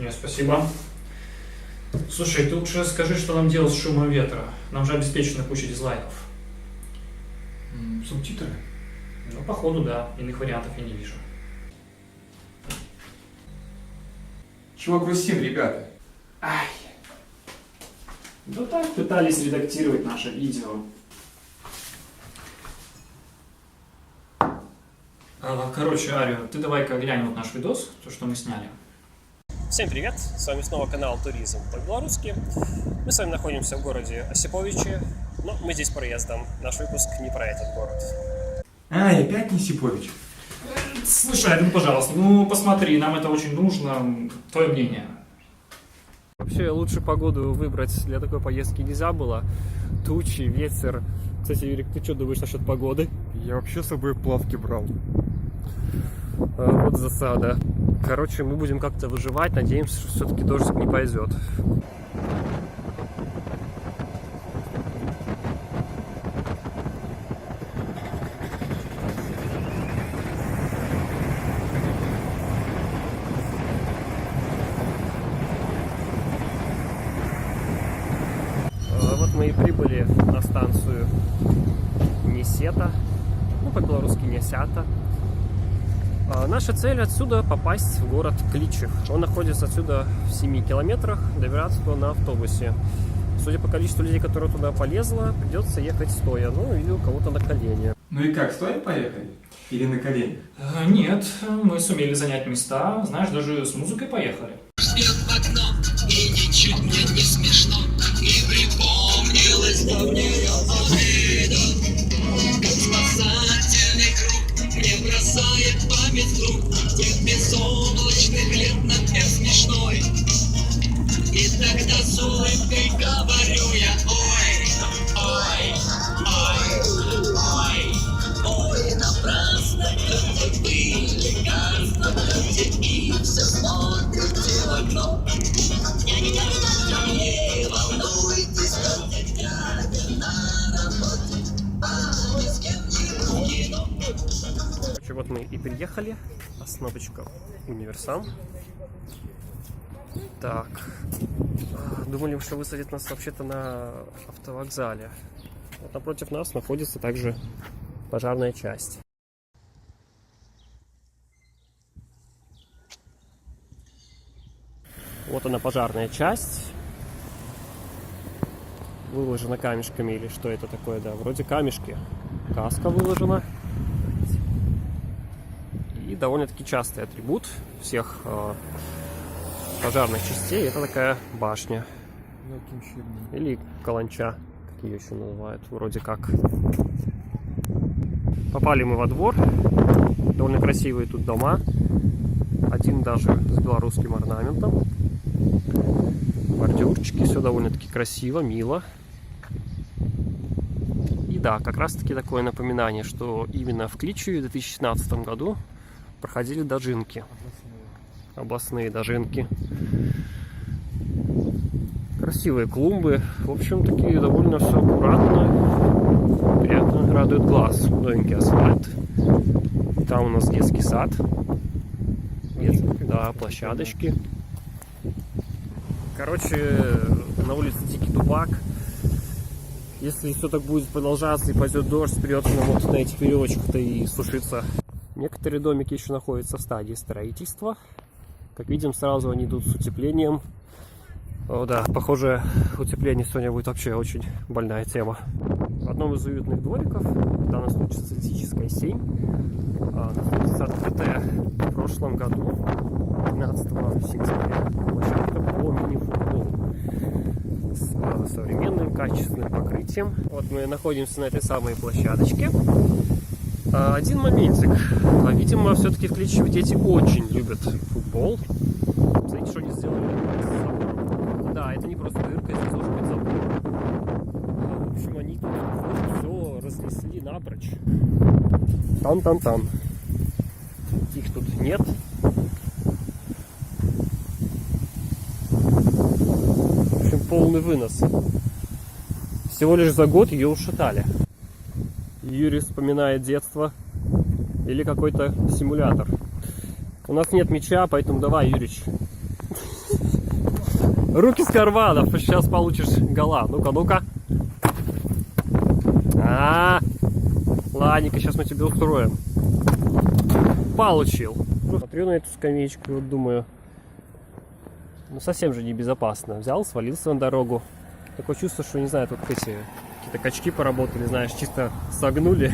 Нет, спасибо. Слушай, ты лучше скажи, что нам делать с шумом ветра. Нам же обеспечена куча дизлайков. Субтитры? Ну, походу, да. Иных вариантов я не вижу. Чего грустим, ребята? Ай. Да так, пытались редактировать наше видео. Короче, Арио, ты давай-ка глянь вот наш видос, то, что мы сняли. Всем привет! С вами снова канал Туризм по-белорусски. Мы с вами находимся в городе Осиповичи, но мы здесь проездом. Наш выпуск не про этот город. Ай, опять не Сипович. Слушай, Арио, пожалуйста, ну посмотри, нам это очень нужно. Твое мнение. Вообще, лучше погоду выбрать для такой поездки нельзя было. Тучи, ветер. Кстати, Юрик, ты что думаешь насчет погоды? Я вообще с собой плавки брал. Вот засада. Короче, мы будем как-то выживать. Надеемся, что все-таки дождик не пойдет. Вот мы и прибыли на станцию Несета. Ну, по-белорусски Несята. Наша цель отсюда попасть в город Кличев. Он находится отсюда в 7 километрах, добираться туда на автобусе. Судя по количеству людей, которые туда полезло, придется ехать стоя, ну или у кого-то на колене. Ну и как, стоит поехать? Или на колени? Нет, мы сумели занять места, знаешь, даже с музыкой поехали. Свет в окно, и ничуть мне не смешно, и припомнилась давняя обида. Как спасательный круг мне бросает память вдруг тех безоблачных лет напев смешной. И тогда с улыбкой говорю я: ой, ой, ой, ой, ой, напрасно люди были, лекарства пьете и все смотрите в окно. Не волнуйтесь, только дядя на работе, а ни с кем не в кино. Короче, вот мы и приехали. Остановочка Универсам. Так. Думали, что высадят нас вообще-то на автовокзале. Вот напротив нас находится также пожарная часть. Вот она, пожарная часть. Выложена камешками или что это такое, да, вроде камешки. Каска выложена. И довольно-таки частый атрибут всех пожарных частей — это такая башня. Или каланча, как ее еще называют, вроде как. Попали мы во двор. Довольно красивые тут дома. Один даже с белорусским орнаментом. Бордюрчики, все довольно-таки красиво, мило. И да, как раз таки такое напоминание, что именно в Кличеве в 2017 году проходили дожинки. Областные дожинки. Красивые клумбы. В общем, такие довольно все аккуратно. Приятно радует глаз. Новенький асфальт. Там у нас детский сад. Да, площадочки. Короче, на улице дикий дубак. Если все так будет продолжаться и пойдет дождь, придется нам вот на этих веревочках-то и сушиться. Некоторые домики еще находятся в стадии строительства. Как видим, сразу они идут с утеплением. О, да, похоже, утепление сегодня будет вообще очень больная тема. В одном из уютных двориков, в данном случае социалистическая 7, находится открытая в прошлом году, 12 сентября, площадка по мини-футболу с современным качественным покрытием. Вот мы находимся на этой самой площадочке. Один моментик. Видимо, все-таки в Кличеве дети очень любят футбол. Смотрите, что они сделали. Да, это не просто дырка, это должен быть забор. В общем, они тут все разнесли напрочь. Там. Их тут нет. В общем, полный вынос. Всего лишь за год ее ушатали. Юрий вспоминает детство или какой-то симулятор. У нас нет мяча, поэтому давай, Юрич. Руки с карманов, сейчас получишь гола. Ну-ка, ну-ка. Ладненько, сейчас мы тебе устроим. Получил. Смотрю на эту скамеечку и вот думаю, ну совсем же небезопасно. Взял, свалился на дорогу. Такое чувство, что, не знаю, тут какие-то качки поработали, знаешь, чисто согнули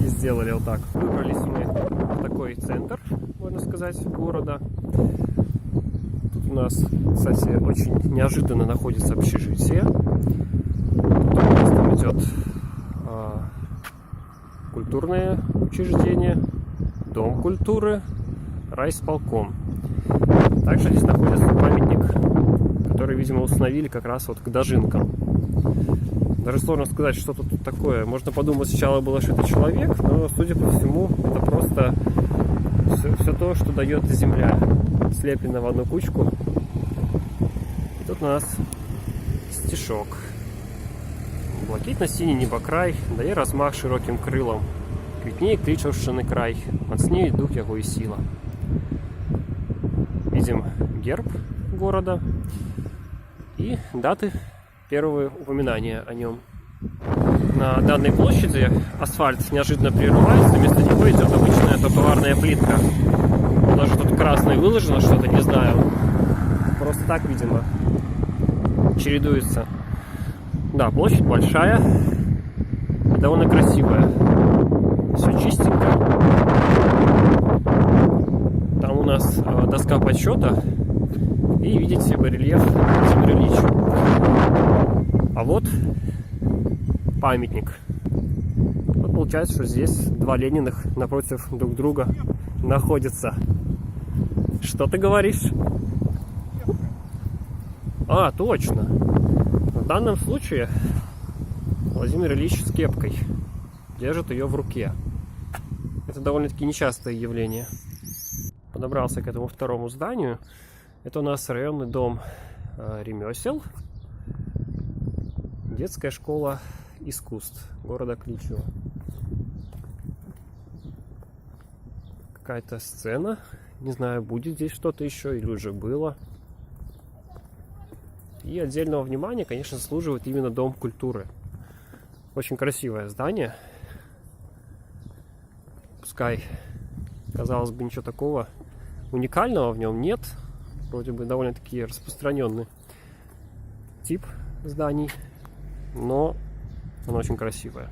и сделали вот так. Выбрались мы в такой центр, можно сказать, города. Тут у нас, кстати, очень неожиданно находится общежитие. Тут у нас там идет культурное учреждение, дом культуры, райисполком. Также здесь находится памятник, который, видимо, установили как раз вот к Дожинкам. Даже сложно сказать, что тут такое. Можно подумать сначала было, что это человек, но, судя по всему, это просто все то, что дает земля, слеплено в одну кучку. И тут у нас стишок. Блакитно-синий небокрай, дає размах широким крилом. Квітніє клічовшини край, мацніє дух его и сила. Видим герб города и даты первого упоминания о нем. На данной площади асфальт неожиданно прерывается, вместо него идет обычная тротуарная плитка. Даже тут красной выложено что-то, не знаю. Просто так, видимо, чередуется. Да, площадь большая и довольно красивая. Все чистенько. Там у нас доска подсчета. И видите барельеф Владимиру Ильичу. А вот памятник. Вот получается, что здесь два Лениных напротив друг друга находятся. Что ты говоришь? А, точно. В данном случае Владимир Ильич с кепкой держит ее в руке. Это довольно-таки нечастое явление. Подобрался к этому второму зданию. Это у нас районный дом ремесел, детская школа искусств города Кличево. Какая-то сцена. Не знаю, будет здесь что-то еще или уже было. И отдельного внимания, конечно, заслуживает именно Дом культуры. Очень красивое здание. Пускай, казалось бы, ничего такого уникального в нем нет. Вроде бы довольно-таки распространенный тип зданий, но оно очень красивое.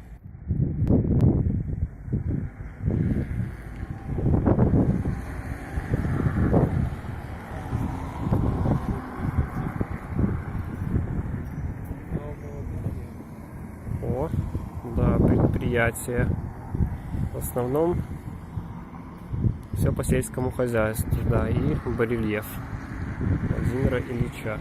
О, да, предприятие. В основном все по сельскому хозяйству, да, и барельеф Владимира Ильича.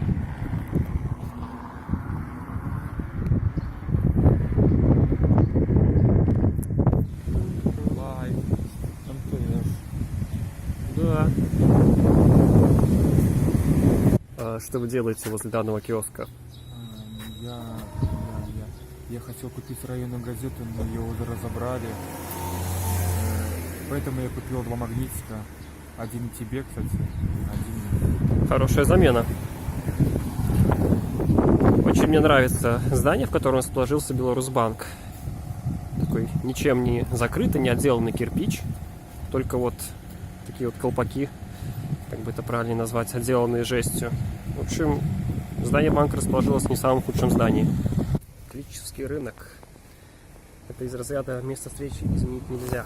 Да. Что вы делаете возле данного киоска? Я хотел купить районную газету, но ее уже разобрали. Поэтому я купил два магнитика. Один тебе, кстати, один. Хорошая замена. Очень мне нравится здание, в котором расположился Беларусьбанк. Такой ничем не закрытый, не отделанный кирпич. Только вот такие вот колпаки, как бы это правильно назвать, отделанные жестью. В общем, здание банка расположилось не в самом худшем здании. Кличевский рынок. Это из разряда места встречи изменить нельзя.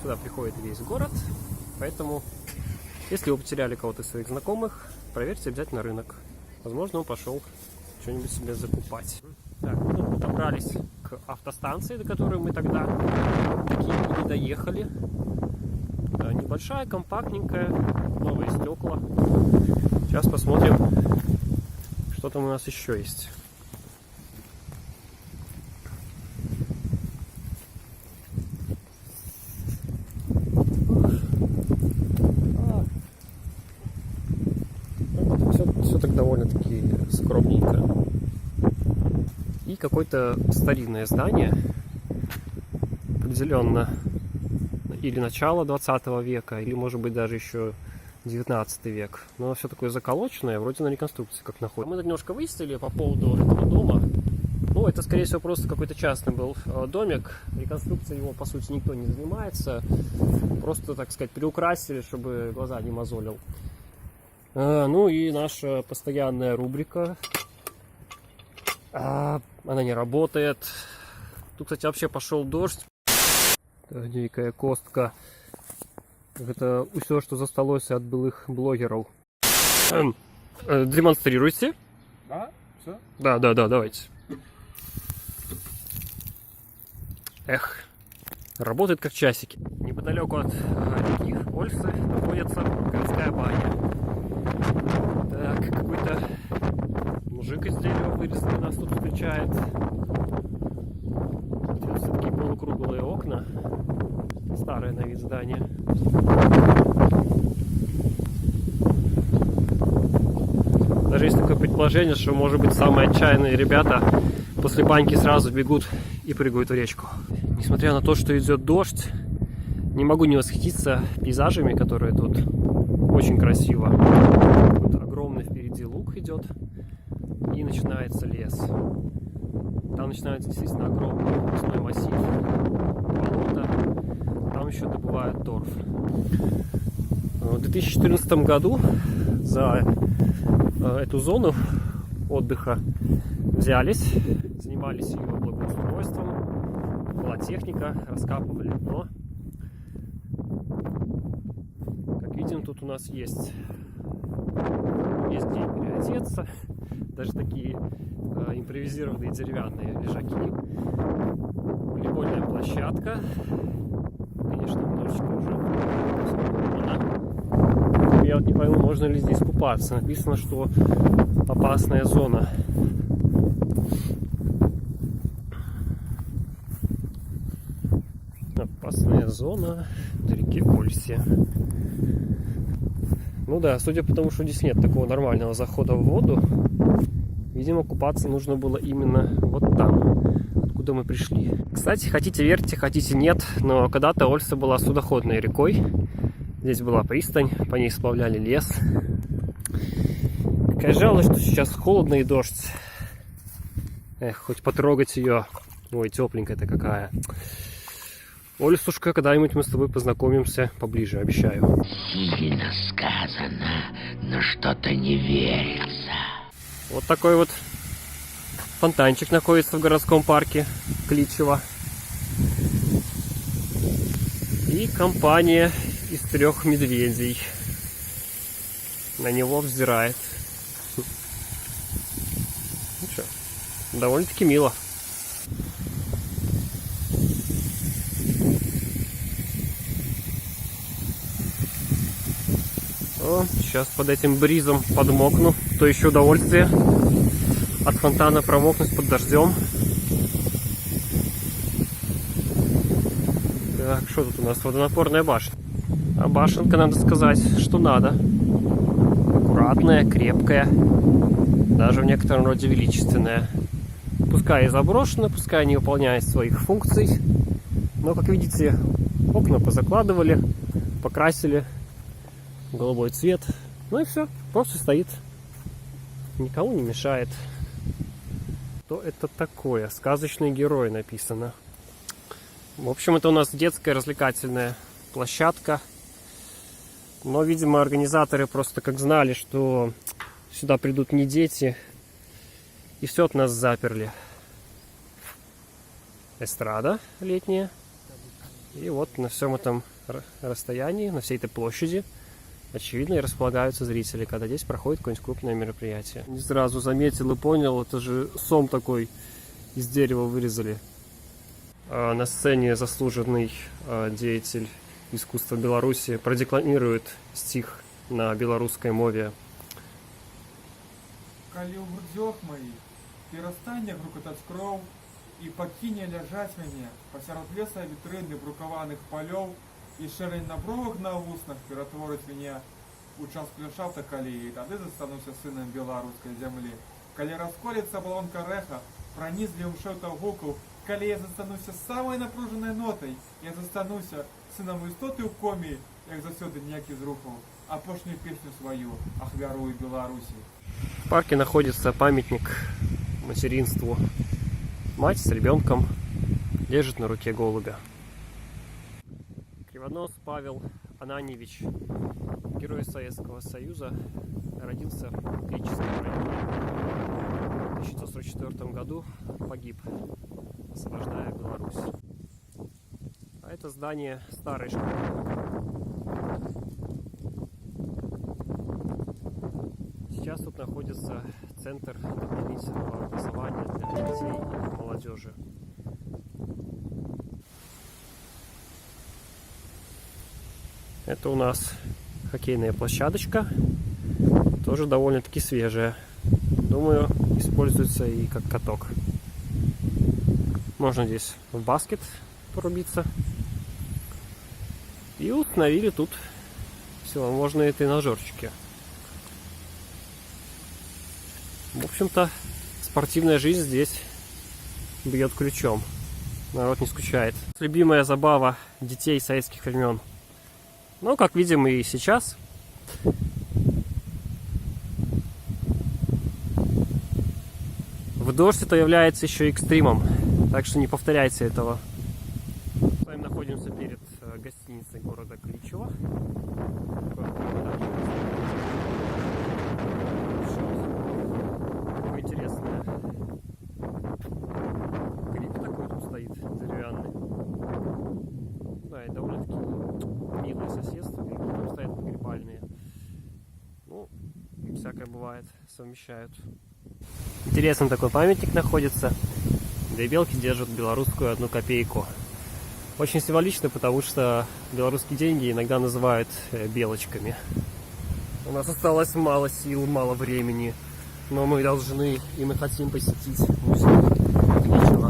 Сюда приходит весь город, поэтому, если вы потеряли кого-то из своих знакомых, проверьте обязательно рынок. Возможно, он пошел что-нибудь себе закупать. Так, мы добрались к автостанции, до которой мы тогда такие не доехали. Небольшая, компактненькая, новые стекла. Сейчас посмотрим, что там у нас еще есть. Все так довольно-таки скромненько. И какое-то старинное здание, определенно или начало 20 века, или может быть даже еще 19 век. Но все такое заколоченное, вроде на реконструкции как находится. Мы немножко выяснили по поводу этого дома. Ну, это, скорее всего, просто какой-то частный был домик. Реконструкцией его, по сути, никто не занимается. Просто, так сказать, приукрасили, чтобы глаза не мозолил. Ну и наша постоянная рубрика. Она не работает. Тут, кстати, вообще пошел дождь. Дикая костка. Это все, что засталось от былых блогеров. Демонстрируйте. Да? Все? Да, давайте. Эх, работает как часики. Неподалеку от реки Ольсы находится городская баня. Так, какой-то мужик из дерева вырезанный нас тут встречает. Тут все такие полукруглые окна. Старое на вид здание. Даже есть такое предположение, что, может быть, самые отчаянные ребята после баньки сразу бегут и прыгают в речку. Несмотря на то, что идет дождь, не могу не восхититься пейзажами, которые тут очень красиво. Вот огромный впереди луг идет, и начинается лес. Там начинается действительно огромный лесной массив, болото. Там еще добывают торф. В 2014 году за эту зону отдыха взялись, занимались ее благоустройством, была техника, раскапывали дно. Как видим, тут у нас есть где переодеться, даже такие импровизированные деревянные лежаки, волейбольная площадка, конечно, немножечко уже. Я вот не пойму, можно ли здесь купаться. Написано, что опасная зона. Опасная зона на реке Ольсе. Ну да, судя по тому, что здесь нет такого нормального захода в воду, видимо, купаться нужно было именно вот там, откуда мы пришли. Кстати, хотите верьте, хотите нет, но когда-то Ольса была судоходной рекой. Здесь была пристань, по ней сплавляли лес. Какая жалость, что сейчас холодно и дождь. Эх, хоть потрогать ее. Ой, тепленькая-то какая. Ольсушка, когда-нибудь мы с тобой познакомимся поближе, обещаю. Сильно сказано, но что-то не верится. Вот такой вот фонтанчик находится в городском парке Кличево. И компания из 3 медведей на него взирает. Ну что, довольно-таки мило. О, сейчас под этим бризом подмокну. То еще удовольствие от фонтана промокнуть под дождем. Так, что тут у нас? Водонапорная башня. А башенка, надо сказать, что надо. Аккуратная, крепкая. Даже в некотором роде величественная. Пускай и заброшена, пускай не выполняет своих функций. Но, как видите, окна позакладывали, покрасили. Голубой цвет. Ну и все. Просто стоит. Никому не мешает. Что это такое? Сказочный герой написано. В общем, это у нас детская развлекательная площадка. Но, видимо, организаторы просто как знали, что сюда придут не дети, и все от нас заперли. Эстрада летняя. И вот на всем этом расстоянии, на всей этой площади, очевидно, и располагаются зрители, когда здесь проходит какое-нибудь крупное мероприятие. Не сразу заметил и понял, это же сом такой из дерева вырезали. На сцене заслуженный деятель искусства Беларуси продекламирует стих на белорусской мове. Калі ў грудзях моих перастане грукатаць кроў і пакіне ляжаць мяне пасярод леса вітрыны брукаваных палёў і шэрань на бровах на вуснах ператворыць мяне у час кляшаўта калі, тады застануся сынам беларускай зямлі. Калі расколецца балонка рэха, пранізлівым шэўтаў гукаў, калі я застануся самай напружанай нотай, я застануся сынам істоты ў комі, як заўсёды ніякі з рухаў. апошнюю песню свою «Ахвярую Беларуси». В парке находится памятник материнству. Мать с ребенком держит на руке голубя. Кривонос Павел Ананьевич, герой Советского Союза, родился в Клическом районе. В 1944 году погиб, освобождая Беларусь. А это здание старой школы. Сейчас тут находится центр дополнительного образования для детей и молодежи. Это у нас хоккейная площадочка, тоже довольно-таки свежая. Думаю, используется и как каток. Можно здесь в баскет порубиться. И установили тут всевозможные тренажерчики. В общем-то, спортивная жизнь здесь бьет ключом. Народ не скучает. Любимая забава детей советских времен. Ну, как видим, и сейчас. В дождь это является еще экстримом, так что не повторяйте этого. С вами находимся перед гостиницей города Кличево. Такое интересное. Гриб такой тут стоит, деревянный. Да, и довольно-таки милое соседство, грибы там стоят погребальные. Ну, всякое бывает, совмещают. Интересный такой памятник находится. Две белки держат белорусскую 1 копейку. Очень символично, потому что белорусские деньги иногда называют белочками. У нас осталось мало сил, мало времени, но мы должны и мы хотим посетить музей Кличево.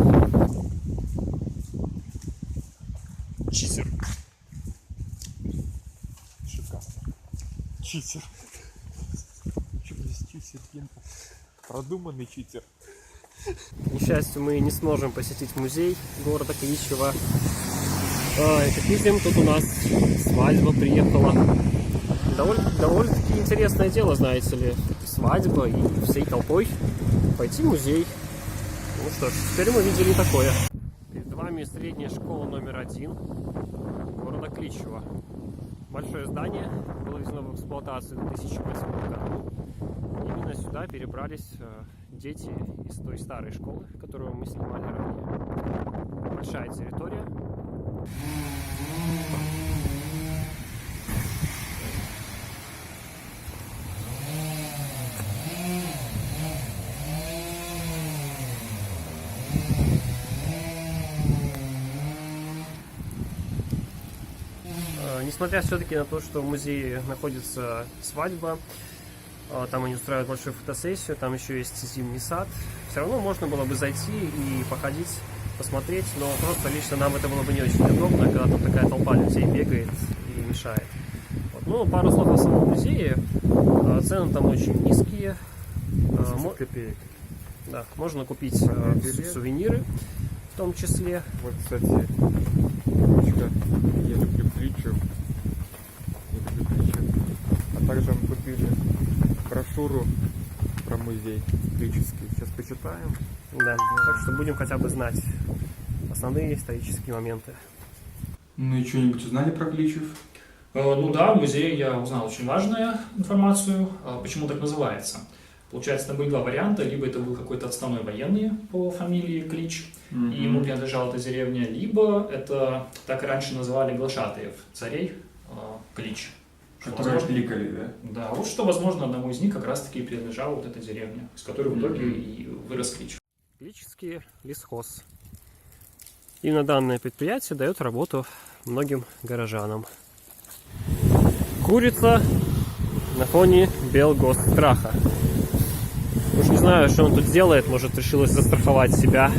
Читер. Шикарно. Читер. Что здесь читер? Продуманный читер. К несчастью, мы не сможем посетить музей города Кличево. Как видим, тут у нас свадьба приехала. Довольно-таки интересное дело, знаете ли. Свадьба и всей толпой пойти в музей. Ну что ж, теперь мы видели такое. Перед вами средняя школа номер 1 города Кличево. Большое здание было введено в эксплуатацию в 2008 году. Именно сюда перебрались дети из той старой школы, которую мы снимали ранее. Большая территория. Несмотря все-таки на то, что в музее находится свадьба, там они устраивают большую фотосессию, там еще есть зимний сад, все равно можно было бы зайти и походить, посмотреть, но просто лично нам это было бы не очень удобно, когда там такая толпа людей бегает и мешает. Вот. Ну, пару слов о самом музее. Цены там очень низкие. Копеек. Да, можно купить сувениры в том числе. Вот, кстати, ручка. Я люблю Кличев. А также мы купили брошюру про музей Кличевский. Сейчас почитаем. Да, так что будем хотя бы знать основные исторические моменты. Ну и что-нибудь узнали про Кличев? Ну да, в музее я узнал очень важную информацию, почему так называется. Получается, там были два варианта. Либо это был какой-то отставной военный по фамилии Клич, и ему принадлежала эта деревня, либо это так и раньше называли глашатаев, царей Клич. Которые кликали, да? Да, вот что, возможно, одному из них как раз-таки и принадлежала вот эта деревня, с которой в итоге и вырос Клич. Кличевский лесхоз. Именно данное предприятие дает работу многим горожанам. Курица на фоне Белгосстраха. Уж не знаю, что он тут делает, может, решилась застраховать себя.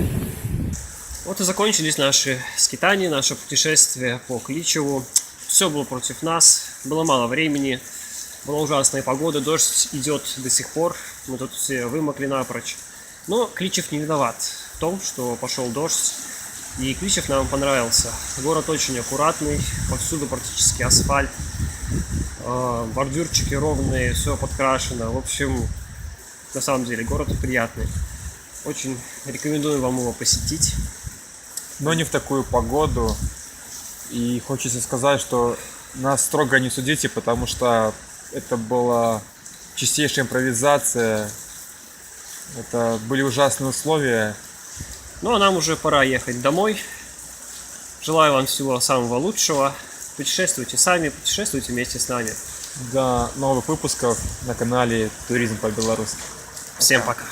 Вот и закончились наши скитания, наше путешествие по Кличеву. Все было против нас, было мало времени, была ужасная погода, дождь идет до сих пор, мы тут все вымокли напрочь. Но Кличев не виноват в том, что пошел дождь, и Кличев нам понравился. Город очень аккуратный, повсюду практически асфальт. бордюрчики ровные, все подкрашено. В общем, на самом деле город приятный. Очень рекомендую вам его посетить. Но не в такую погоду. И хочется сказать, что нас строго не судите, потому что это была чистейшая импровизация. Это были ужасные условия. Ну а нам уже пора ехать домой. Желаю вам всего самого лучшего. Путешествуйте сами, путешествуйте вместе с нами. До новых выпусков на канале Туризм по-белорусски. Всем пока.